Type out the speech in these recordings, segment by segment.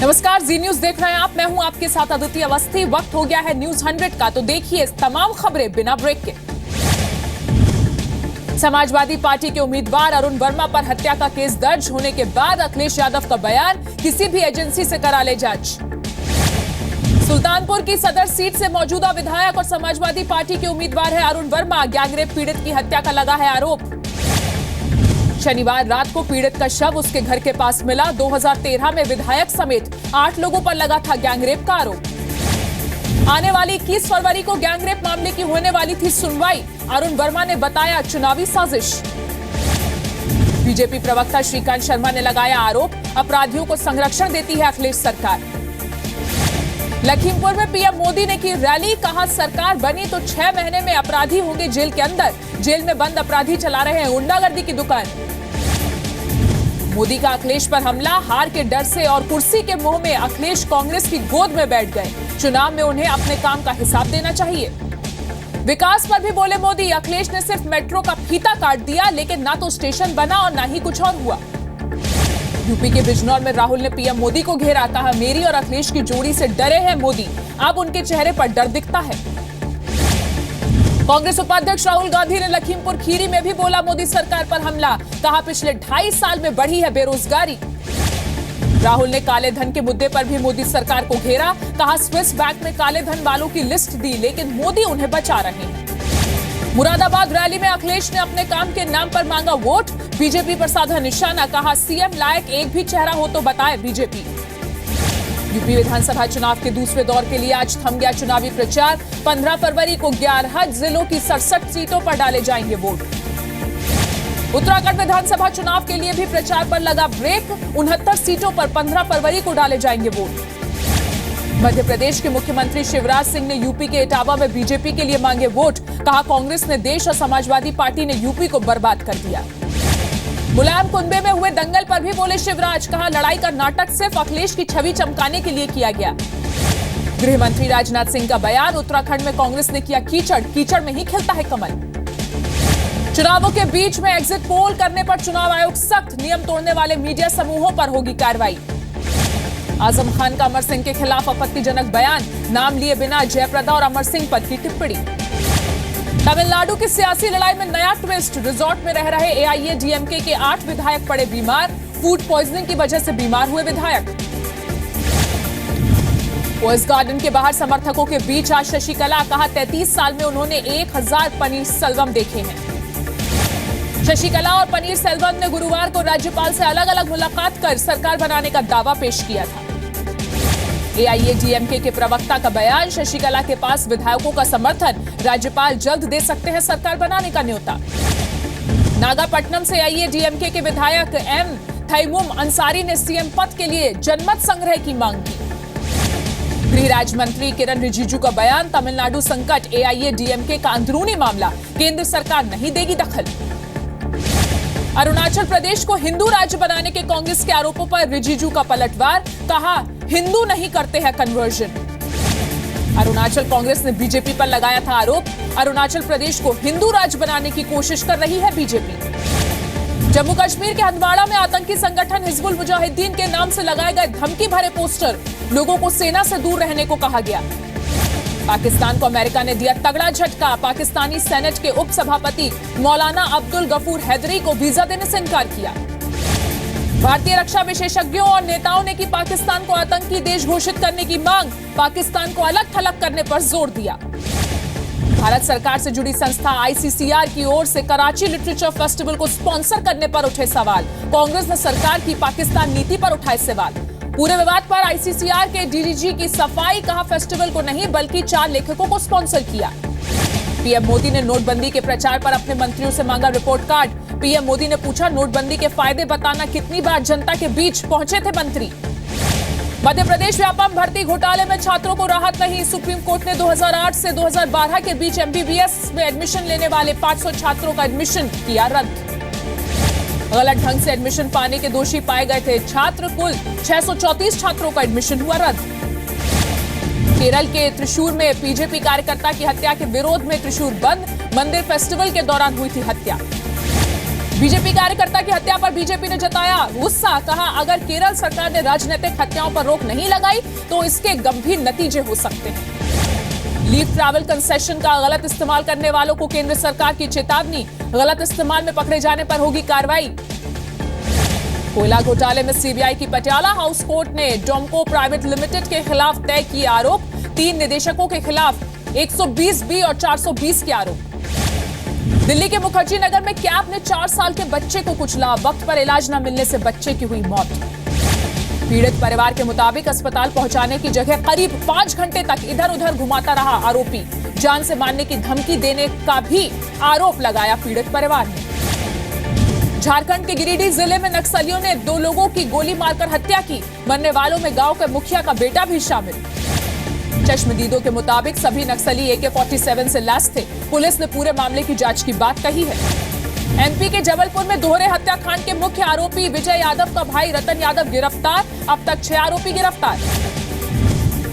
नमस्कार, जी न्यूज देख रहे हैं आप। मैं हूं आपके साथ अदिति अवस्थी। वक्त हो गया है न्यूज 100 का, तो देखिए तमाम खबरें बिना ब्रेक के। समाजवादी पार्टी के उम्मीदवार अरुण वर्मा पर हत्या का केस दर्ज होने के बाद अखिलेश यादव का बयान, किसी भी एजेंसी से करा ले जांच। सुल्तानपुर की सदर सीट से मौजूदा विधायक और समाजवादी पार्टी के उम्मीदवार है अरुण वर्मा। गैंगरेप पीड़ित की हत्या का लगा है आरोप। शनिवार रात को पीड़ित का शव उसके घर के पास मिला। 2013 में विधायक समेत 8 लोगों पर लगा था गैंगरेप का आरोप। आने वाली 21 फरवरी को गैंगरेप मामले की होने वाली थी सुनवाई। अरुण वर्मा ने बताया चुनावी साजिश। बीजेपी प्रवक्ता श्रीकांत शर्मा ने लगाया आरोप, अपराधियों को संरक्षण देती है अखिलेश सरकार। लखीमपुर में पीएम मोदी ने की रैली, कहा सरकार बनी तो 6 महीने में अपराधी होंगे जेल के अंदर। जेल में बंद अपराधी चला रहे हैं गुंडागर्दी की दुकान। मोदी का अखिलेश पर हमला, हार के डर से और कुर्सी के मोह में अखिलेश कांग्रेस की गोद में बैठ गए। चुनाव में उन्हें अपने काम का हिसाब देना चाहिए। विकास पर भी बोले मोदी, अखिलेश ने सिर्फ मेट्रो का फीता काट दिया, लेकिन ना तो स्टेशन बना और ना ही कुछ और हुआ। यूपी के बिजनौर में राहुल ने पीएम मोदी को घेरा, कहा मेरी और अखिलेश की जोड़ी से डरे हैं मोदी, अब उनके चेहरे पर डर दिखता है। कांग्रेस उपाध्यक्ष राहुल गांधी ने लखीमपुर खीरी में भी बोला मोदी सरकार पर हमला, कहा पिछले 2.5 साल में बढ़ी है बेरोजगारी। राहुल ने काले धन के मुद्दे पर भी मोदी सरकार को घेरा, कहा स्विस बैंक में काले धन वालों की लिस्ट दी, लेकिन मोदी उन्हें बचा रहे हैं। मुरादाबाद रैली में अखिलेश ने अपने काम के नाम पर मांगा वोट, बीजेपी पर साधा निशाना, कहा सीएम लायक एक भी चेहरा हो तो बताए बीजेपी। यूपी विधानसभा चुनाव के दूसरे दौर के लिए आज थम गया चुनावी प्रचार। 15 फरवरी को 11 जिलों की 67 सीटों पर डाले जाएंगे वोट। उत्तराखंड विधानसभा चुनाव के लिए भी प्रचार पर लगा ब्रेक। 69 सीटों पर 15 फरवरी को डाले जाएंगे वोट। मध्य प्रदेश के मुख्यमंत्री शिवराज सिंह ने यूपी के इटावा में बीजेपी के लिए मांगे वोट, कहा कांग्रेस ने देश और समाजवादी पार्टी ने यूपी को बर्बाद कर दिया। मुलायम कुंबे में हुए दंगल पर भी बोले शिवराज, कहा लड़ाई का नाटक सिर्फ अखिलेश की छवि चमकाने के लिए किया गया। गृह मंत्री राजनाथ सिंह का बयान, उत्तराखंड में कांग्रेस ने किया कीचड़, कीचड़ में ही खिलता है कमल। चुनावों के बीच में एग्जिट पोल करने पर चुनाव आयोग सख्त, नियम तोड़ने वाले मीडिया समूहों पर होगी कार्रवाई। आजम खान का अमर सिंह के खिलाफ आपत्तिजनक बयान, नाम लिए बिना जयप्रदा और अमर सिंह पर की टिप्पणी। तमिलनाडु की सियासी लड़ाई में नया ट्विस्ट, रिजॉर्ट में रह रहे एआईएडीएमके के 8 विधायक पड़े बीमार, फूड पॉइजनिंग की वजह से बीमार हुए विधायक। पोएस गार्डन के बाहर समर्थकों के बीच आज शशिकला, कहा 33 साल में उन्होंने 1000 पनीर सेल्वम देखे हैं। शशिकला और पनीर सेल्वम ने गुरुवार को राज्यपाल से अलग अलग मुलाकात कर सरकार बनाने का दावा पेश किया था। एआईएडीएमके के प्रवक्ता का बयान, शशिकला के पास विधायकों का समर्थन, राज्यपाल जल्द दे सकते हैं सरकार बनाने का न्योता। नागापट्टनम से एआईएडीएमके के विधायक एम थैमुम अंसारी ने सीएम पद के लिए जनमत संग्रह की मांग की। गृह राज्य मंत्री किरण रिजिजू का बयान, तमिलनाडु संकट एआईएडीएमके का अंदरूनी मामला, केंद्र सरकार नहीं देगी दखल। अरुणाचल प्रदेश को हिंदू राज्य बनाने के कांग्रेस के आरोपों पर रिजिजू का पलटवार, कहा हिंदू नहीं करते हैं कन्वर्जन। अरुणाचल कांग्रेस ने बीजेपी पर लगाया था आरोप, अरुणाचल प्रदेश को हिंदू राज्य बनाने की कोशिश कर रही है बीजेपी। जम्मू कश्मीर के हंदवाड़ा में आतंकी संगठन हिजबुल मुजाहिदीन के नाम से लगाए गए धमकी भरे पोस्टर, लोगों को सेना से दूर रहने को कहा गया। पाकिस्तान को अमेरिका ने दिया तगड़ा झटका, पाकिस्तानी सेनेट के उप सभापति मौलाना अब्दुल गफूर हैदरी को वीजा देने से इनकार किया। भारतीय रक्षा विशेषज्ञों और नेताओं ने की पाकिस्तान को आतंकी देश घोषित करने की मांग, पाकिस्तान को अलग थलग करने पर जोर दिया। भारत सरकार से जुड़ी संस्था आईसीसीआर की ओर से कराची लिटरेचर फेस्टिवल को स्पॉन्सर करने पर उठे सवाल, कांग्रेस ने सरकार की पाकिस्तान नीति पर उठाए सवाल। पूरे विवाद पर आईसीसीआर के डीडीजी की सफाई, कहा फेस्टिवल को नहीं बल्कि 4 लेखकों को स्पॉन्सर किया। पीएम मोदी ने नोटबंदी के प्रचार पर अपने मंत्रियों से मांगा रिपोर्ट कार्ड, पीएम मोदी ने पूछा नोटबंदी के फायदे बताना, कितनी बार जनता के बीच पहुंचे थे मंत्री। मध्य प्रदेश व्यापम भर्ती घोटाले में छात्रों को राहत नहीं, सुप्रीम कोर्ट ने 2008 से 2012 के बीच एमबीबीएस में एडमिशन लेने वाले 500 छात्रों का एडमिशन किया रद्द। गलत ढंग से एडमिशन पाने के दोषी पाए गए थे छात्र, कुल 634 छात्रों का एडमिशन हुआ रद्द। केरल के त्रिशूर में बीजेपी कार्यकर्ता की हत्या के विरोध में त्रिशूर बंद, मंदिर फेस्टिवल के दौरान हुई थी हत्या। बीजेपी कार्यकर्ता की हत्या पर बीजेपी ने जताया गुस्सा, कहा अगर केरल सरकार ने राजनीतिक हत्याओं पर रोक नहीं लगाई तो इसके गंभीर नतीजे हो सकते हैं। लीव ट्रैवल कंसेशन का गलत इस्तेमाल करने वालों को केंद्र सरकार की चेतावनी, गलत इस्तेमाल में पकड़े जाने पर होगी कार्रवाई। कोयला घोटाले में सीबीआई की पटियाला हाउस कोर्ट ने डोमको प्राइवेट लिमिटेड के खिलाफ तय किए आरोप, 3 निदेशकों के खिलाफ 120B और 420 के आरोप। दिल्ली के मुखर्जी नगर में कैब ने 4 साल के बच्चे को कुचला, वक्त पर इलाज न मिलने से बच्चे की हुई मौत। पीड़ित परिवार के मुताबिक अस्पताल पहुंचाने की जगह करीब 5 घंटे तक इधर उधर घुमाता रहा आरोपी, जान से मारने की धमकी देने का भी आरोप लगाया पीड़ित परिवार ने। झारखंड के गिरिडीह जिले में नक्सलियों ने 2 लोगों की गोली मारकर हत्या की, मरने वालों में गांव के मुखिया का बेटा भी शामिल। चश्मदीदों के मुताबिक सभी नक्सली AK-47 से लैस थे। पुलिस ने पूरे मामले की जांच की बात कही है। MP के जबलपुर में दोहरे हत्याकांड के मुख्य आरोपी विजय यादव का भाई रतन यादव गिरफ्तार, अब तक 6 आरोपी गिरफ्तार।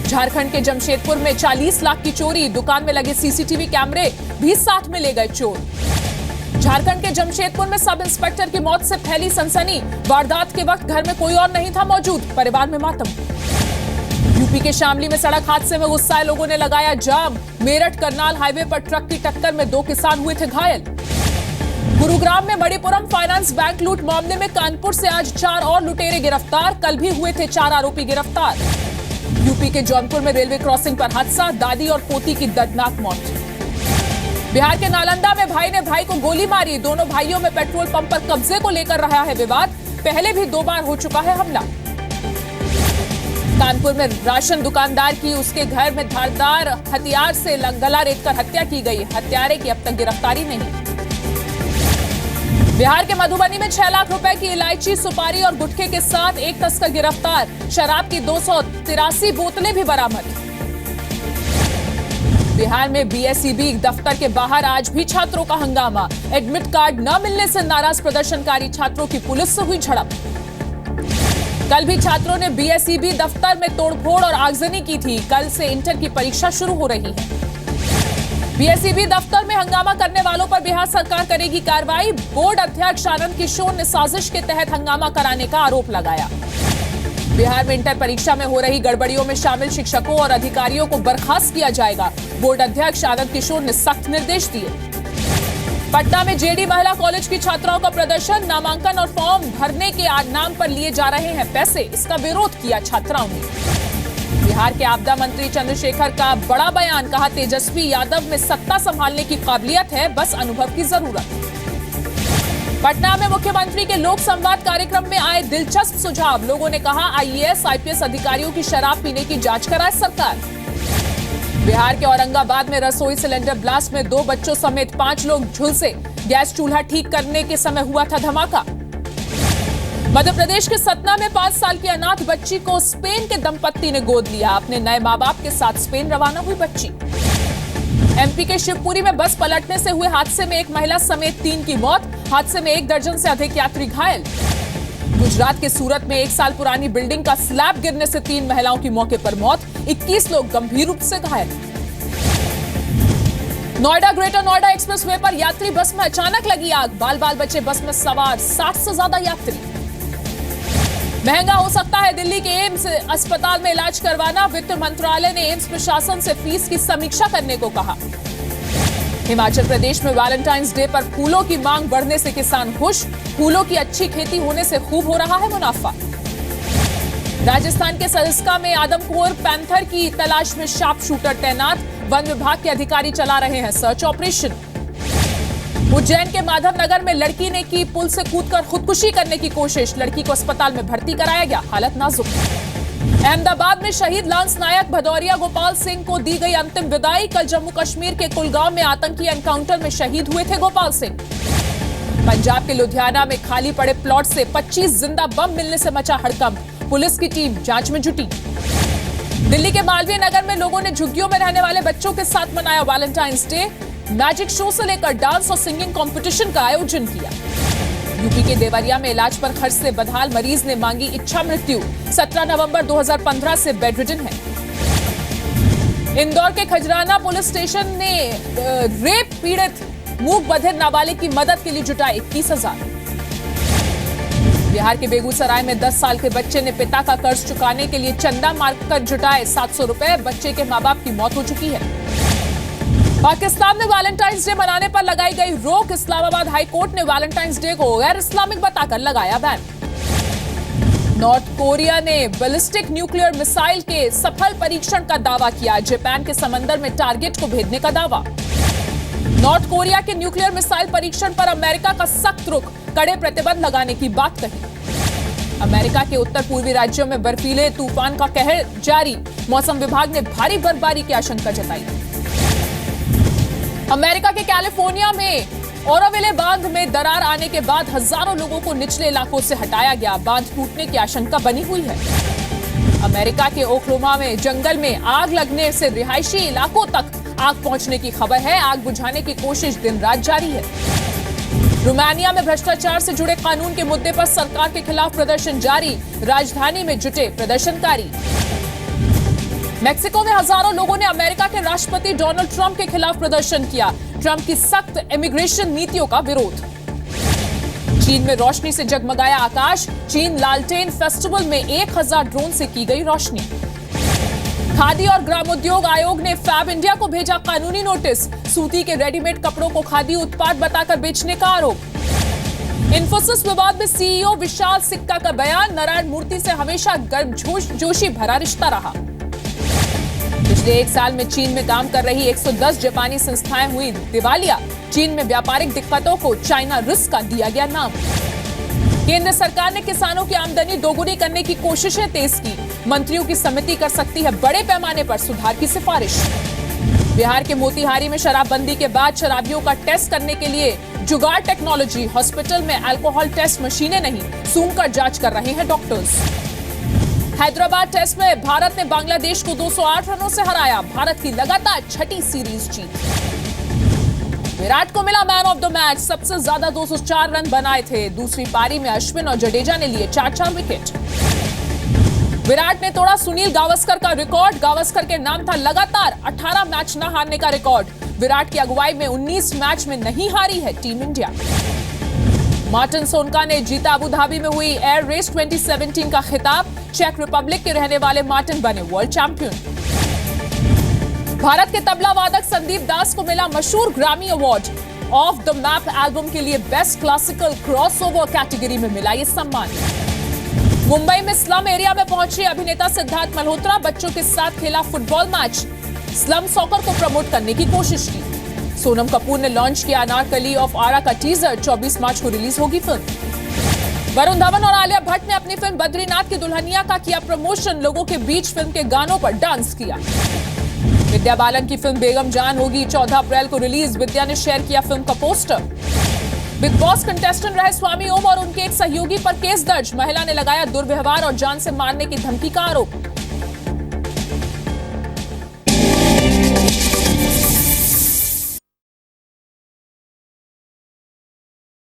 झारखंड के जमशेदपुर में 40 लाख की चोरी, दुकान में लगे CCTV कैमरे भी साथ में ले गए चोर। झारखंड के जमशेदपुर में सब इंस्पेक्टर की मौत से फैली सनसनी, वारदात के वक्त घर में कोई और नहीं था मौजूद, परिवार में मातम। यूपी के शामली में सड़क हादसे में गुस्साए लोगों ने लगाया जाम, मेरठ करनाल हाईवे पर ट्रक की टक्कर में 2 किसान हुए थे घायल। गुरुग्राम में मणिपुरम फाइनेंस बैंक लूट मामले में कानपुर से आज 4 और लुटेरे गिरफ्तार, कल भी हुए थे 4 आरोपी गिरफ्तार। यूपी के जौनपुर में रेलवे क्रॉसिंग पर हादसा, दादी और पोती की दर्दनाक मौत। बिहार के नालंदा में भाई ने भाई को गोली मारी, दोनों भाइयों में पेट्रोल पंप पर कब्जे को लेकर रहा है विवाद, पहले भी 2 बार हो चुका है हमला। कानपुर में राशन दुकानदार की उसके घर में धारदार हथियार से गला रेतकर हत्या की गई, हत्यारे की अब तक गिरफ्तारी नहीं। बिहार के मधुबनी में 6 लाख रुपए की इलायची, सुपारी और गुटखे के साथ एक तस्कर गिरफ्तार, शराब की 283 बोतलें भी बरामद। बिहार में BSEB दफ्तर के बाहर आज भी छात्रों का हंगामा, एडमिट कार्ड न मिलने से नाराज प्रदर्शनकारी छात्रों की पुलिस से हुई झड़प। कल भी छात्रों ने BSEB दफ्तर में तोड़फोड़ और आगजनी की थी, कल से इंटर की परीक्षा शुरू हो रही है। BSEB दफ्तर में हंगामा करने वालों पर बिहार सरकार करेगी कार्रवाई, बोर्ड अध्यक्ष आनंद किशोर ने साजिश के तहत हंगामा कराने का आरोप लगाया। बिहार में इंटर परीक्षा में हो रही गड़बड़ियों में शामिल शिक्षकों और अधिकारियों को बर्खास्त किया जाएगा, बोर्ड अध्यक्ष आनंद किशोर ने सख्त निर्देश दिए। पटना में JD महिला कॉलेज की छात्राओं का प्रदर्शन, नामांकन और फॉर्म भरने के नाम पर लिए जा रहे हैं पैसे, इसका विरोध किया छात्राओं ने। बिहार के आपदा मंत्री चंद्रशेखर का बड़ा बयान, कहा तेजस्वी यादव में सत्ता संभालने की काबिलियत है, बस अनुभव की जरूरत। पटना में मुख्यमंत्री के लोक संवाद कार्यक्रम में आए दिलचस्प सुझाव, लोगों ने कहा IAS IPS अधिकारियों की शराब पीने की जांच कराए सरकार। बिहार के औरंगाबाद में रसोई सिलेंडर ब्लास्ट में 2 बच्चों समेत 5 लोग झुलसे, गैस चूल्हा ठीक करने के समय हुआ था धमाका। मध्य प्रदेश के सतना में 5 साल की अनाथ बच्ची को स्पेन के दंपत्ति ने गोद लिया, अपने नए मां बाप के साथ स्पेन रवाना हुई बच्ची। MP के शिवपुरी में बस पलटने से हुए हादसे में 1 महिला समेत 3 की मौत, हादसे में 1 दर्जन से अधिक यात्री घायल। गुजरात के सूरत में 1 साल पुरानी बिल्डिंग का स्लैब गिरने से 3 महिलाओं की मौके पर मौत, 21 लोग गंभीर रूप से घायल। नोएडा ग्रेटर नोएडा एक्सप्रेसवे पर यात्री बस में अचानक लगी आग, बाल बाल बचे बस में सवार 60 से ज्यादा यात्री। महंगा हो सकता है दिल्ली के एम्स अस्पताल में इलाज करवाना, वित्त मंत्रालय ने एम्स प्रशासन से फीस की समीक्षा करने को कहा। हिमाचल प्रदेश में वैलेंटाइंस डे पर फूलों की मांग बढ़ने से किसान खुश, फूलों की अच्छी खेती होने से खूब हो रहा है मुनाफा। राजस्थान के सरिस्का में आदमखोर पैंथर की तलाश में शार्प शूटर तैनात, वन विभाग के अधिकारी चला रहे हैं सर्च ऑपरेशन। उज्जैन के माधव नगर में लड़की ने की पुल से कूदकर खुदकुशी करने की कोशिश, लड़की को अस्पताल में भर्ती कराया गया, हालत नाजुक। अहमदाबाद में शहीद लांस नायक भदौरिया गोपाल सिंह को दी गई अंतिम विदाई, कल जम्मू कश्मीर के कुलगांव में आतंकी एनकाउंटर में शहीद हुए थे गोपाल सिंह। पंजाब के लुधियाना में खाली पड़े प्लॉट से 25 जिंदा बम मिलने से मचा हड़कंप, पुलिस की टीम जांच में जुटी। दिल्ली के मालवीय नगर में लोगों ने झुग्गियों में रहने वाले बच्चों के साथ मनाया वैलेंटाइंस डे, मैजिक शो से लेकर डांस और सिंगिंग कंपटीशन का आयोजन किया। यूपी के देवरिया में इलाज पर खर्च से बदहाल मरीज ने मांगी इच्छा मृत्यु, 17 नवंबर 2015 से बेडरिडन है। इंदौर के खजराना पुलिस स्टेशन ने रेप पीड़ित मूक बधिर नाबालिग की मदद के लिए जुटाए 21,000। बिहार के बेगूसराय में 10 साल के बच्चे ने पिता का कर्ज चुकाने के लिए चंदा मांगकर जुटाए 700 रुपए। बच्चे के मां बाप की मौत हो चुकी है। पाकिस्तान में वैलेंटाइंस डे मनाने पर लगाई गई रोक। इस्लामाबाद हाई कोर्ट ने वैलेंटाइंस डे को गैर इस्लामिक बताकर लगाया बैन। नॉर्थ कोरिया ने बैलिस्टिक न्यूक्लियर मिसाइल के सफल परीक्षण का दावा किया। जापान के समंदर में टारगेट को भेदने का दावा। नॉर्थ कोरिया के न्यूक्लियर मिसाइल परीक्षण पर अमेरिका का सख्त रुख, कड़े प्रतिबंध लगाने की बात कही। अमेरिका के उत्तर पूर्वी राज्यों में बर्फीले तूफान का कहर जारी। मौसम विभाग ने भारी बर्फबारी की आशंका जताई। अमेरिका के कैलिफोर्निया में ओरोविले बांध में दरार आने के बाद हजारों लोगों को निचले इलाकों से हटाया गया। बांध टूटने की आशंका बनी हुई है। अमेरिका के ओक्लाहोमा में जंगल में आग लगने से रिहायशी इलाकों तक आग पहुंचने की खबर है। आग बुझाने की कोशिश दिन रात जारी है। रोमानिया में भ्रष्टाचार से जुड़े कानून के मुद्दे पर सरकार के खिलाफ प्रदर्शन जारी। राजधानी में जुटे प्रदर्शनकारी। मेक्सिको में हजारों लोगों ने अमेरिका के राष्ट्रपति डोनाल्ड ट्रंप के खिलाफ प्रदर्शन किया। ट्रंप की सख्त इमिग्रेशन नीतियों का विरोध। चीन में रोशनी से जगमगाया आकाश। चीन लालटेन फेस्टिवल में 1000 ड्रोन से की गई रोशनी। खादी और ग्रामोद्योग आयोग ने फैब इंडिया को भेजा कानूनी नोटिस। सूती के रेडीमेड कपड़ों को खादी उत्पाद बताकर बेचने का आरोप। इंफोसिस विवाद में सीईओ विशाल सिक्का का बयान। नारायण मूर्ति से हमेशा गर्मजोशी भरा रिश्ता रहा। पिछले 1 साल में चीन में काम कर रही 110 जापानी संस्थाएं हुई दिवालिया। चीन में व्यापारिक दिक्कतों को चाइना रिस्क का दिया गया नाम। केंद्र सरकार ने किसानों की आमदनी दोगुनी करने की कोशिशें तेज की। मंत्रियों की समिति कर सकती है बड़े पैमाने पर सुधार की सिफारिश। बिहार के मोतिहारी में शराबबंदी के बाद शराबियों का टेस्ट करने के लिए जुगाड़ टेक्नोलॉजी। हॉस्पिटल में अल्कोहल टेस्ट मशीनें नहीं, सूंघकर जांच कर रहे हैं डॉक्टर्स। हैदराबाद टेस्ट में भारत ने बांग्लादेश को 208 रनों से हराया। भारत की लगातार छठी सीरीज जीत। विराट को मिला मैन ऑफ द मैच। सबसे ज्यादा 204 रन बनाए थे। दूसरी पारी में अश्विन और जडेजा ने लिए 4-4 विकेट। विराट ने तोड़ा सुनील गावस्कर का रिकॉर्ड। गावस्कर के नाम था लगातार 18 मैच न हारने का रिकॉर्ड। विराट की अगुवाई में 19 मैच में नहीं हारी है टीम इंडिया। मार्टिन सोनका ने जीता अबू धाबी में हुई एयर रेस 2017 का खिताब। चेक रिपब्लिक के रहने वाले मार्टिन बने वर्ल्ड चैंपियन। भारत के तबला वादक संदीप दास को मिला मशहूर ग्रामी award. Of the map album के लिए बेस्ट क्लासिकल क्रॉसओवर कैटेगरी में मिला ये सम्मान। मुंबई में स्लम एरिया में पहुंचे अभिनेता सिद्धार्थ मल्होत्रा। बच्चों के साथ खेला फुटबॉल मैच। स्लम सॉकर को प्रमोट करने की कोशिश की। सोनम कपूर ने लॉन्च किया अनारकली ऑफ आरा का टीजर। 24 मार्च को रिलीज होगी फिल्म। वरुण धवन और आलिया भट्ट ने अपनी फिल्म बद्रीनाथ की दुल्हनिया का किया प्रमोशन। लोगों के बीच फिल्म के गानों पर डांस किया। विद्या बालन की फिल्म बेगम जान होगी 14 अप्रैल को रिलीज। विद्या ने शेयर किया फिल्म का पोस्टर। बिग बॉस कंटेस्टेंट रहे स्वामी ओम और उनके एक सहयोगी पर केस दर्ज। महिला ने लगाया दुर्व्यवहार और जान से मारने की धमकी का आरोप।